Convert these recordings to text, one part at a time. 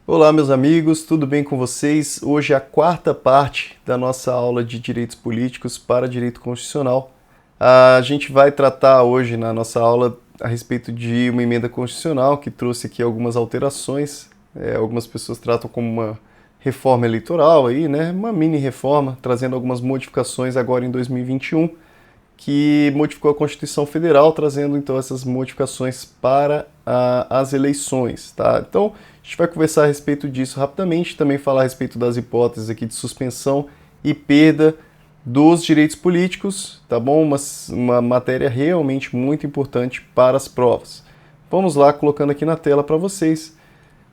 Olá, meus amigos, tudo bem com vocês? Hoje é a quarta parte da nossa aula de direitos políticos para direito constitucional. A gente vai tratar hoje na nossa aula a respeito de uma emenda constitucional que trouxe aqui algumas alterações. Algumas pessoas tratam como uma reforma eleitoral aí, né? Uma mini reforma, trazendo algumas modificações agora em 2021, que modificou a Constituição Federal, trazendo então essas modificações para as eleições, tá? Então, a gente vai conversar a respeito disso rapidamente, também falar a respeito das hipóteses aqui de suspensão e perda dos direitos políticos, tá bom? Uma matéria realmente muito importante para as provas. Vamos lá, colocando aqui na tela para vocês.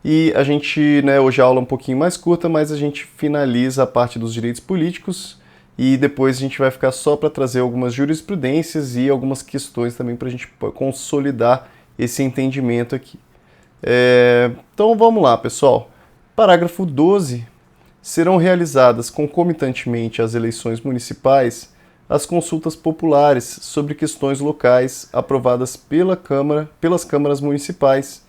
E a gente, né, hoje a aula é um pouquinho mais curta, mas a gente finaliza a parte dos direitos políticos e depois a gente vai ficar só para trazer algumas jurisprudências e algumas questões também para a gente consolidar esse entendimento aqui. Então vamos lá, pessoal. Parágrafo 12. Serão realizadas concomitantemente às eleições municipais as consultas populares sobre questões locais aprovadas pelas câmaras municipais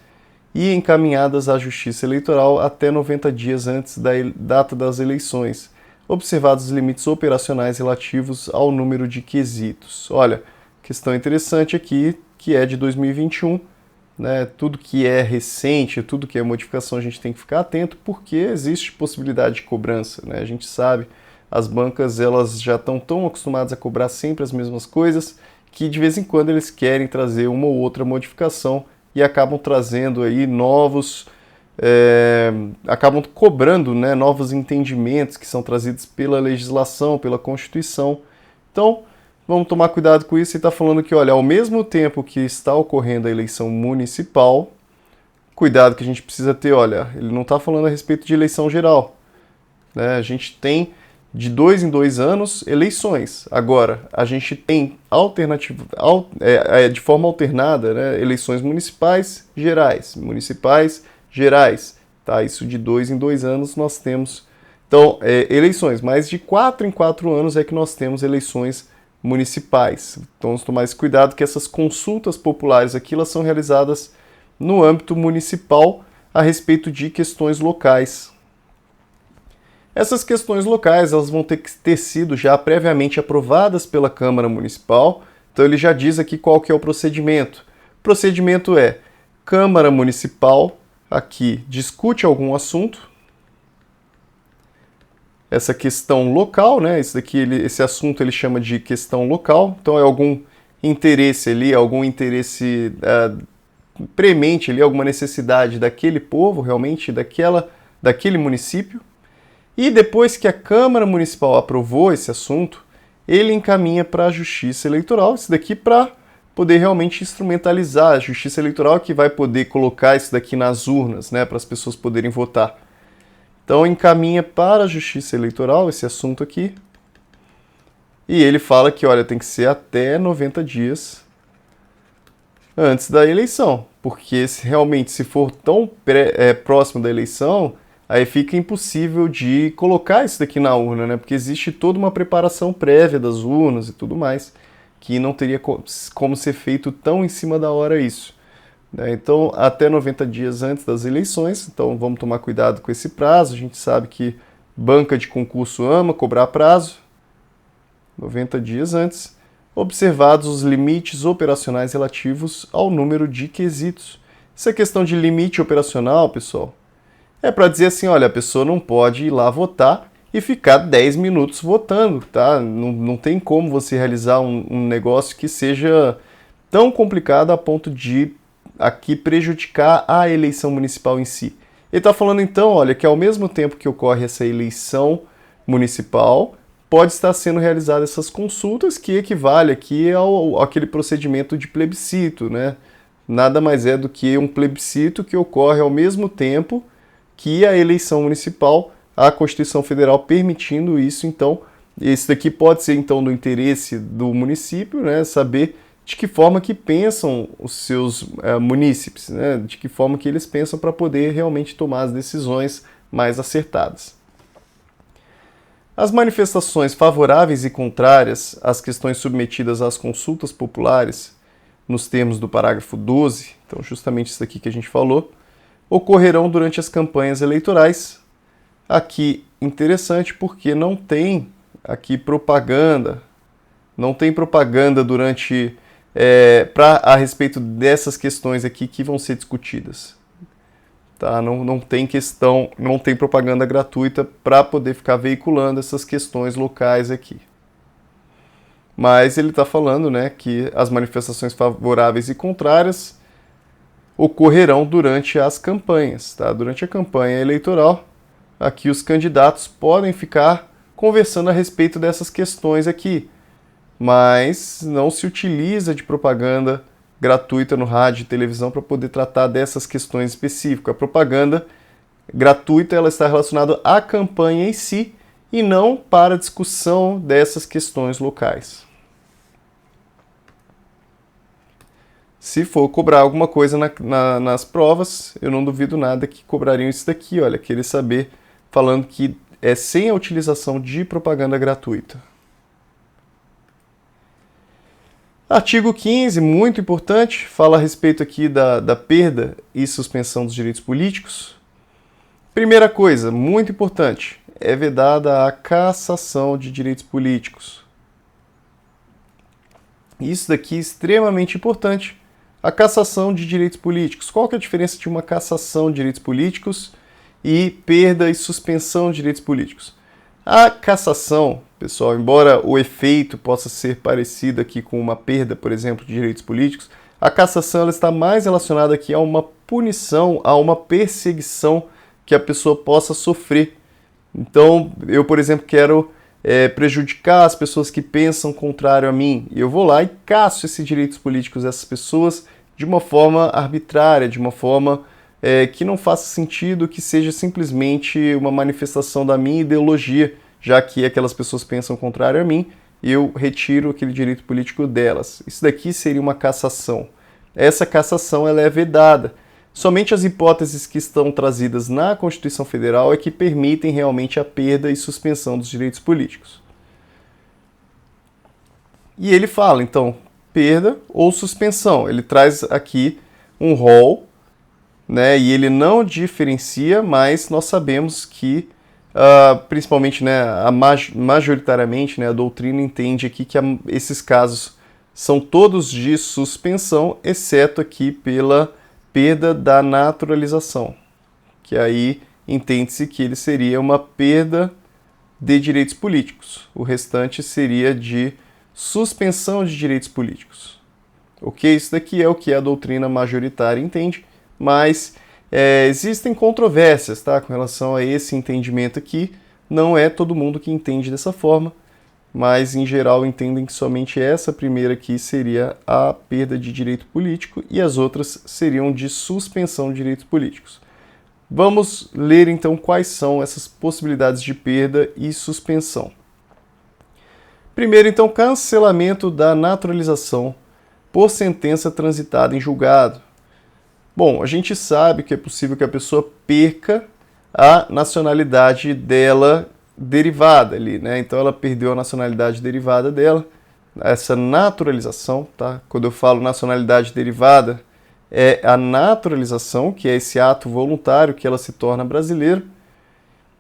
e encaminhadas à Justiça Eleitoral até 90 dias antes da data das eleições, observados os limites operacionais relativos ao número de quesitos. Olha, questão interessante aqui, que é de 2021, né? Tudo que é recente, tudo que é modificação, a gente tem que ficar atento, porque existe possibilidade de cobrança, né? A gente sabe, as bancas elas já estão tão acostumadas a cobrar sempre as mesmas coisas, que de vez em quando eles querem trazer uma ou outra modificação e acabam trazendo aí acabam cobrando, né, novos entendimentos que são trazidos pela legislação, pela Constituição. Então, vamos tomar cuidado com isso. E está falando que, olha, ao mesmo tempo que está ocorrendo a eleição municipal, cuidado que a gente precisa ter, olha, ele não está falando a respeito de eleição geral, né? A gente tem de 2 em 2 anos eleições. Agora, a gente tem de forma alternada, né, eleições municipais, gerais, tá? Isso de 2 em 2 anos nós temos. Então, eleições, mas de 4 em 4 anos é que nós temos eleições municipais. Então, vamos tomar esse cuidado que essas consultas populares aqui elas são realizadas no âmbito municipal a respeito de questões locais. Essas questões locais elas vão ter que ter sido já previamente aprovadas pela Câmara Municipal. Então ele já diz aqui qual que é o procedimento. O procedimento é: Câmara Municipal aqui discute algum assunto, essa questão local, né? Esse assunto ele chama de questão local. Então é algum interesse ali, algum interesse premente ali, alguma necessidade daquele povo, realmente daquele município. E depois que a Câmara Municipal aprovou esse assunto, ele encaminha para a Justiça Eleitoral, isso daqui para poder realmente instrumentalizar a Justiça Eleitoral, que vai poder colocar isso daqui nas urnas, né, para as pessoas poderem votar. Então encaminha para a Justiça Eleitoral esse assunto aqui, e ele fala que, olha, tem que ser até 90 dias antes da eleição, porque se for tão próximo da eleição, aí fica impossível de colocar isso daqui na urna, né? Porque existe toda uma preparação prévia das urnas e tudo mais, que não teria como ser feito tão em cima da hora isso, né? Então, até 90 dias antes das eleições, então vamos tomar cuidado com esse prazo. A gente sabe que banca de concurso ama cobrar prazo, 90 dias antes, observados os limites operacionais relativos ao número de quesitos. Essa questão de limite operacional, pessoal, é para dizer assim, olha, a pessoa não pode ir lá votar e ficar 10 minutos votando, tá? Não tem como você realizar um negócio que seja tão complicado a ponto de aqui prejudicar a eleição municipal em si. Ele está falando então, olha, que ao mesmo tempo que ocorre essa eleição municipal, pode estar sendo realizadas essas consultas, que equivale aqui àquele procedimento de plebiscito, né? Nada mais é do que um plebiscito que ocorre ao mesmo tempo que a eleição municipal, a Constituição Federal permitindo isso. Então, isso daqui pode ser então do interesse do município, né, saber de que forma que pensam os seus munícipes, né, de que forma que eles pensam para poder realmente tomar as decisões mais acertadas. As manifestações favoráveis e contrárias às questões submetidas às consultas populares, nos termos do parágrafo 12, então justamente isso aqui que a gente falou, ocorrerão durante as campanhas eleitorais. Aqui, interessante porque não tem aqui propaganda, não tem propaganda durante a respeito dessas questões aqui que vão ser discutidas. Tá? Não tem questão, não tem propaganda gratuita para poder ficar veiculando essas questões locais aqui. Mas ele está falando, né, que as manifestações favoráveis e contrárias ocorrerão durante as campanhas. Tá? Durante a campanha eleitoral, aqui os candidatos podem ficar conversando a respeito dessas questões aqui, mas não se utiliza de propaganda gratuita no rádio e televisão para poder tratar dessas questões específicas. A propaganda gratuita ela está relacionada à campanha em si e não para a discussão dessas questões locais. Se for cobrar alguma coisa nas provas, eu não duvido nada que cobrariam isso daqui, olha, querer saber, falando que é sem a utilização de propaganda gratuita. Artigo 15, muito importante, fala a respeito aqui da perda e suspensão dos direitos políticos. Primeira coisa, muito importante, é vedada a cassação de direitos políticos. Isso daqui é extremamente importante, a cassação de direitos políticos. Qual que é a diferença de uma cassação de direitos políticos e perda e suspensão de direitos políticos? A cassação, pessoal, embora o efeito possa ser parecido aqui com uma perda, por exemplo, de direitos políticos, a cassação ela está mais relacionada aqui a uma punição, a uma perseguição que a pessoa possa sofrer. Então, eu, por exemplo, quero prejudicar as pessoas que pensam contrário a mim, e eu vou lá e casso esses direitos políticos dessas pessoas de uma forma arbitrária, de uma forma que não faça sentido, que seja simplesmente uma manifestação da minha ideologia, já que aquelas pessoas pensam contrário a mim, eu retiro aquele direito político delas. Isso daqui seria uma cassação. Essa cassação ela é vedada. Somente as hipóteses que estão trazidas na Constituição Federal é que permitem realmente a perda e suspensão dos direitos políticos. E ele fala, então, perda ou suspensão. Ele traz aqui um rol, né, e ele não diferencia, mas nós sabemos que, principalmente, né, majoritariamente, né, a doutrina entende aqui que esses casos são todos de suspensão, exceto aqui pela perda da naturalização, que aí entende-se que ele seria uma perda de direitos políticos. O restante seria de suspensão de direitos políticos. Ok? Isso daqui é o que a doutrina majoritária entende, mas existem controvérsias, tá, com relação a esse entendimento aqui. Não é todo mundo que entende dessa forma, mas em geral entendem que somente essa primeira aqui seria a perda de direito político e as outras seriam de suspensão de direitos políticos. Vamos ler então quais são essas possibilidades de perda e suspensão. Primeiro, então, cancelamento da naturalização por sentença transitada em julgado. Bom, a gente sabe que é possível que a pessoa perca a nacionalidade dela derivada ali, né? Então ela perdeu a nacionalidade derivada dela, essa naturalização, tá? Quando eu falo nacionalidade derivada, é a naturalização, que é esse ato voluntário que ela se torna brasileira.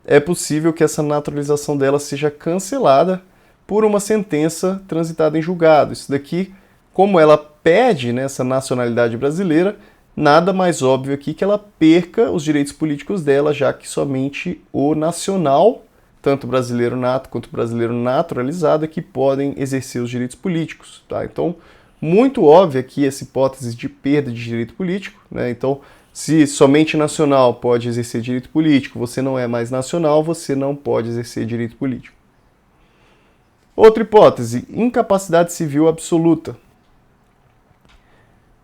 É possível que essa naturalização dela seja cancelada por uma sentença transitada em julgado. Isso daqui, como ela perde, né, essa nacionalidade brasileira, nada mais óbvio aqui que ela perca os direitos políticos dela, já que somente o nacional, tanto brasileiro nato quanto brasileiro naturalizado, é que podem exercer os direitos políticos. Tá? Então, muito óbvia aqui essa hipótese de perda de direito político. Né? Então, se somente nacional pode exercer direito político, você não é mais nacional, você não pode exercer direito político. Outra hipótese, incapacidade civil absoluta.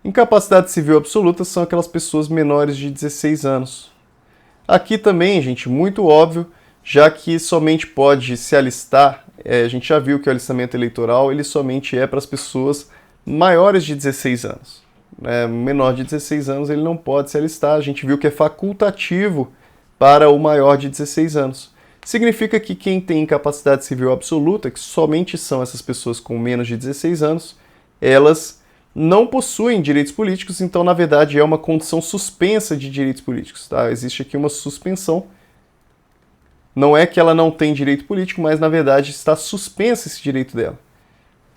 Incapacidade civil absoluta são aquelas pessoas menores de 16 anos. Aqui também, gente, muito óbvio, já que somente pode se alistar, a gente já viu que o alistamento eleitoral ele somente é para as pessoas maiores de 16 anos. Menor de 16 anos ele não pode se alistar, a gente viu que é facultativo para o maior de 16 anos. Significa que quem tem incapacidade civil absoluta, que somente são essas pessoas com menos de 16 anos, elas não possuem direitos políticos, então, na verdade, é uma condição suspensa de direitos políticos. Tá? Existe aqui uma suspensão. Não é que ela não tem direito político, mas, na verdade, está suspenso esse direito dela.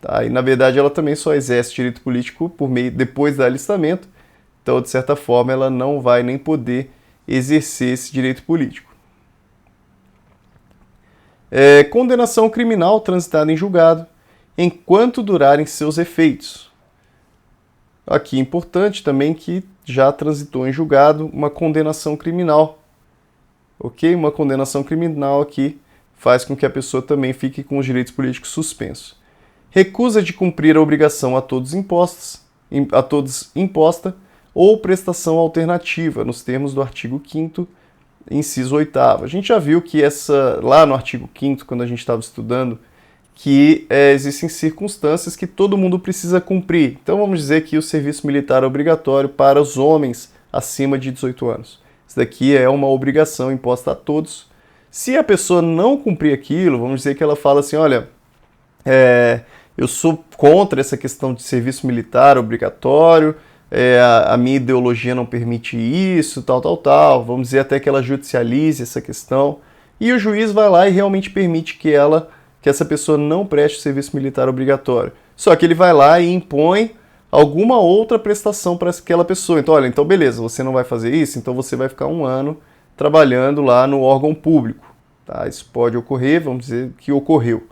Tá? E, na verdade, ela também só exerce direito político por meio depois do alistamento. Então, de certa forma, ela não vai nem poder exercer esse direito político. Condenação criminal transitada em julgado, enquanto durarem seus efeitos. Aqui é importante também que já transitou em julgado uma condenação criminal. Ok? Uma condenação criminal aqui faz com que a pessoa também fique com os direitos políticos suspensos. Recusa de cumprir a obrigação a todos imposta ou prestação alternativa, nos termos do artigo 5º, inciso 8º. A gente já viu que lá no artigo 5º, quando a gente estava estudando, que existem circunstâncias que todo mundo precisa cumprir. Então vamos dizer que o serviço militar é obrigatório para os homens acima de 18 anos. Isso daqui é uma obrigação imposta a todos. Se a pessoa não cumprir aquilo, vamos dizer que ela fala assim, olha, eu sou contra essa questão de serviço militar obrigatório, a minha ideologia não permite isso, tal. Vamos dizer até que ela judicialize essa questão. E o juiz vai lá e realmente permite que essa pessoa não preste serviço militar obrigatório. Só que ele vai lá e impõe alguma outra prestação para aquela pessoa. Então, olha, então beleza, você não vai fazer isso, então você vai ficar 1 ano trabalhando lá no órgão público. Tá? Isso pode ocorrer, vamos dizer que ocorreu.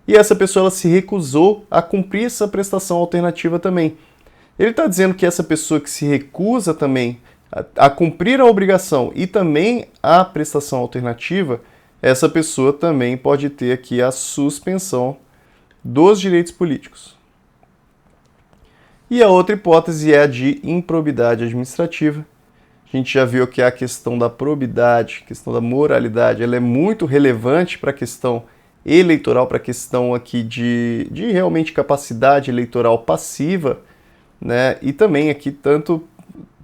E essa pessoa ela se recusou a cumprir essa prestação alternativa também. Ele está dizendo que essa pessoa que se recusa também a cumprir a obrigação e também a prestação alternativa, essa pessoa também pode ter aqui a suspensão dos direitos políticos. E a outra hipótese é a de improbidade administrativa. A gente já viu que a questão da probidade, a questão da moralidade, ela é muito relevante para a questão eleitoral, para a questão aqui de realmente capacidade eleitoral passiva, né? E também aqui tanto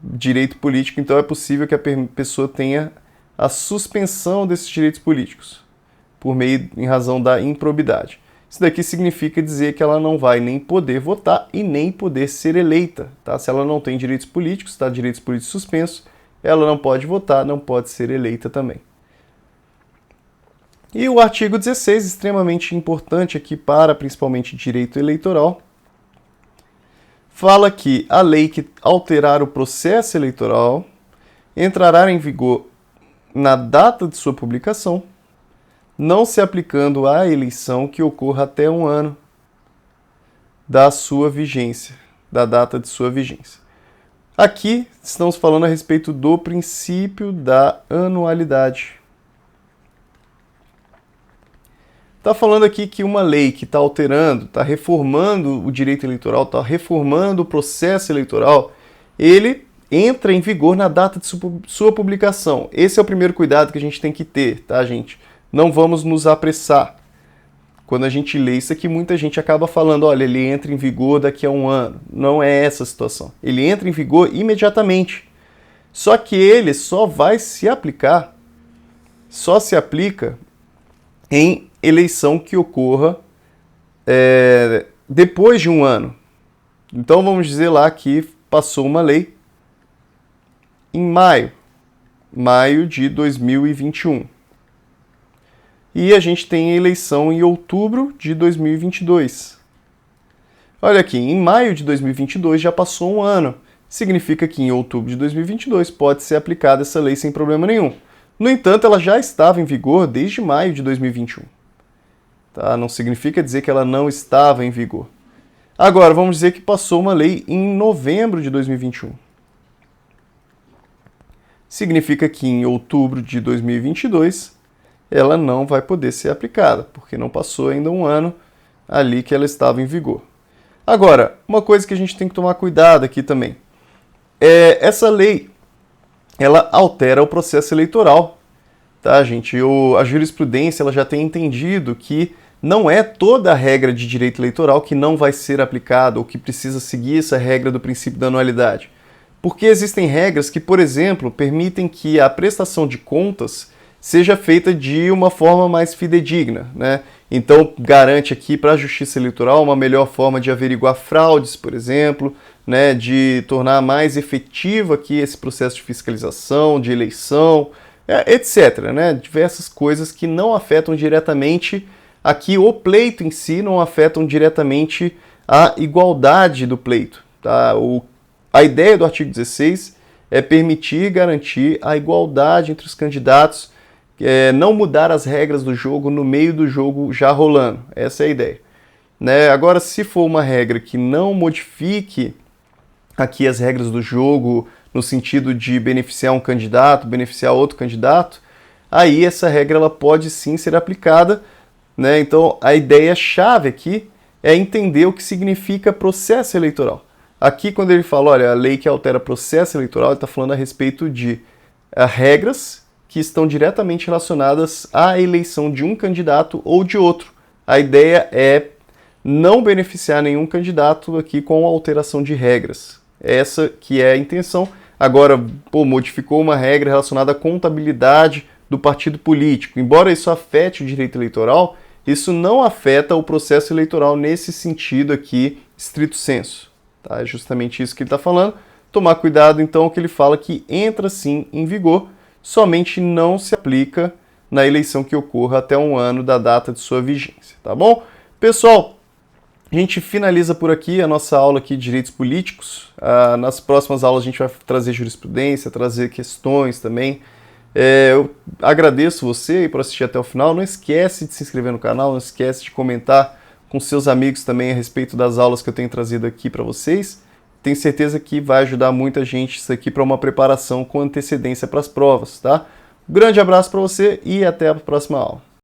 direito político, então é possível que a pessoa tenha a suspensão desses direitos políticos em razão da improbidade. Isso daqui significa dizer que ela não vai nem poder votar e nem poder ser eleita. Tá? Se ela não tem direitos políticos, tá? Direitos políticos suspensos, ela não pode votar, não pode ser eleita também. E o artigo 16, extremamente importante aqui para principalmente direito eleitoral, fala que a lei que alterar o processo eleitoral entrará em vigor na data de sua publicação, não se aplicando à eleição que ocorra até 1 ano da sua vigência, da data de sua vigência. Aqui estamos falando a respeito do princípio da anualidade. Está falando aqui que uma lei que está alterando, está reformando o direito eleitoral, está reformando o processo eleitoral, ele entra em vigor na data de sua publicação. Esse é o primeiro cuidado que a gente tem que ter, tá, gente? Não vamos nos apressar. Quando a gente lê isso aqui, muita gente acaba falando, olha, ele entra em vigor daqui a 1 ano. Não é essa a situação. Ele entra em vigor imediatamente. Só que ele só vai se aplicar, só se aplica em eleição que ocorra depois de 1 ano. Então vamos dizer lá que passou uma lei em maio de 2021. E a gente tem a eleição em outubro de 2022. Olha aqui, em maio de 2022 já passou 1 ano. Significa que em outubro de 2022 pode ser aplicada essa lei sem problema nenhum. No entanto, ela já estava em vigor desde maio de 2021. Tá? Não significa dizer que ela não estava em vigor. Agora, vamos dizer que passou uma lei em novembro de 2021. Significa que em outubro de 2022 ela não vai poder ser aplicada, porque não passou ainda 1 ano ali que ela estava em vigor. Agora, uma coisa que a gente tem que tomar cuidado aqui também. Essa lei, ela altera o processo eleitoral, tá, gente? A jurisprudência ela já tem entendido que não é toda a regra de direito eleitoral que não vai ser aplicada ou que precisa seguir essa regra do princípio da anualidade. Porque existem regras que, por exemplo, permitem que a prestação de contas seja feita de uma forma mais fidedigna, né? Então, garante aqui para a Justiça Eleitoral uma melhor forma de averiguar fraudes, por exemplo, né, de tornar mais efetivo aqui esse processo de fiscalização, de eleição, etc., né, diversas coisas que não afetam diretamente aqui o pleito em si, não afetam diretamente a igualdade do pleito. Tá? A ideia do artigo 16 é permitir garantir a igualdade entre os candidatos, não mudar as regras do jogo no meio do jogo já rolando. Essa é a ideia. Né? Agora, se for uma regra que não modifique aqui as regras do jogo no sentido de beneficiar um candidato, beneficiar outro candidato, aí essa regra ela pode sim ser aplicada, né? Então a ideia-chave aqui é entender o que significa processo eleitoral. Aqui quando ele fala, olha, a lei que altera processo eleitoral, ele está falando a respeito de regras que estão diretamente relacionadas à eleição de um candidato ou de outro. A ideia é não beneficiar nenhum candidato aqui com alteração de regras. Essa que é a intenção. Agora, modificou uma regra relacionada à contabilidade do partido político. Embora isso afete o direito eleitoral, isso não afeta o processo eleitoral nesse sentido aqui, estrito sensu. Tá? É justamente isso que ele está falando. Tomar cuidado, então, que ele fala que entra sim em vigor, somente não se aplica na eleição que ocorra até um ano da data de sua vigência. Tá bom? Pessoal, a gente finaliza por aqui a nossa aula aqui de direitos políticos. Nas próximas aulas a gente vai trazer jurisprudência, trazer questões também. Eu agradeço você por assistir até o final. Não esquece de se inscrever no canal, não esquece de comentar com seus amigos também a respeito das aulas que eu tenho trazido aqui para vocês. Tenho certeza que vai ajudar muita gente isso aqui para uma preparação com antecedência para as provas, tá? Um grande abraço para você e até a próxima aula.